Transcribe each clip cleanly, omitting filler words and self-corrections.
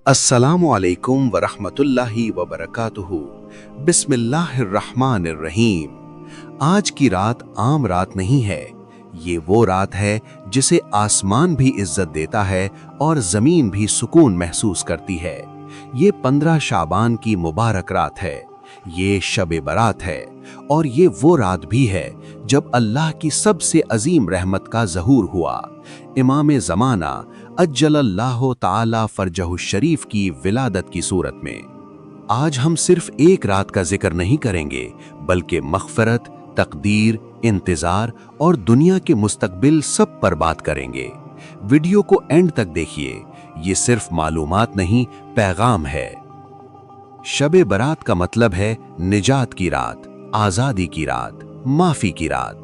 अस्सलामु अलैकुम वरहमतुल्लाहि वबरकातुहू। बिस्मिल्लाहिर्रहमानिर्रहीम। आज की रात आम रात नहीं है। ये वो रात है जिसे आसमान भी इज्जत देता है और जमीन भी सुकून महसूस करती है। ये 15 शाबान की मुबारक रात है। ये शब बरात है और ये वो रात भी है जब अल्लाह की सबसे अजीम रहमत का ज़हूर हुआ। इमाम ज़माना अज्जलल्लाहु ताला फरजहु शरीफ की विलादत की सूरत में। आज हम सिर्फ एक रात का जिक्र नहीं करेंगे, बल्कि मग़फ़िरत, तकदीर, इंतज़ार और दुनिया के मुस्तकबिल सब पर बात करेंगे। वीडियो को एंड तक देखिए, ये सिर्फ मालूमात नहीं, पैगाम है। शब बरात का मतलब है निजात की रात, आज़ादी की रात, माफ़ी की रात।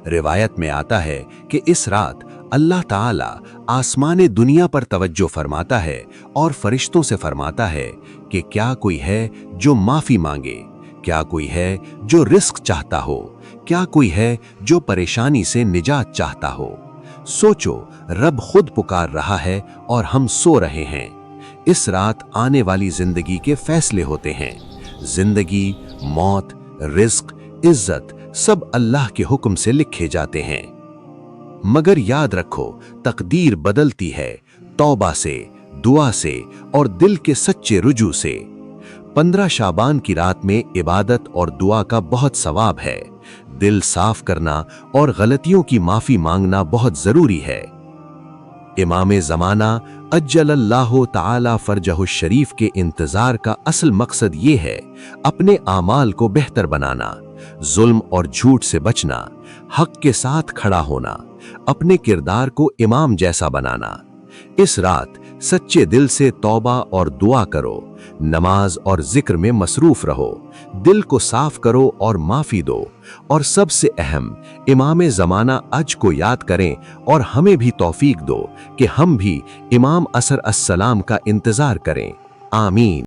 रिवायत में आता है कि इस रात अल्लाह ताला आसमाने दुनिया पर तवज्जो फरमाता है और फरिश्तों से फरमाता है कि क्या कोई है जो माफ़ी मांगे, क्या कोई है जो रिस्क चाहता हो, क्या कोई है जो परेशानी से निजात चाहता हो। सोचो, रब खुद पुकार रहा है और हम सो रहे हैं। इस रात आने वाली जिंदगी के फैसले होते हैं। जिंदगी, मौत, रिस्क, इज्जत सब अल्लाह के हुक्म से लिखे जाते हैं। मगर याद रखो, तकदीर बदलती है तौबा से, दुआ से और दिल के सच्चे रुजू से। 15 शाबान की रात में इबादत और दुआ का बहुत सवाब है। दिल साफ करना और गलतियों की माफी मांगना बहुत जरूरी है। इमाम ज़माना अज्जलल्लाहु ताला फरजहु शरीफ के इंतजार का असल मकसद ये है अपने आमाल को बेहतर बनाना, जुल्म और झूठ से बचना, हक के साथ खड़ा होना, अपने किरदार को इमाम जैसा बनाना। इस रात सच्चे दिल से तौबा और दुआ करो, नमाज और जिक्र में मसरूफ रहो, दिल को साफ करो और माफी दो, और सबसे अहम इमाम ज़माना अज को याद करें और हमें भी तौफीक दो कि हम भी इमाम असर अस्सलाम का इंतजार करें। आमीन।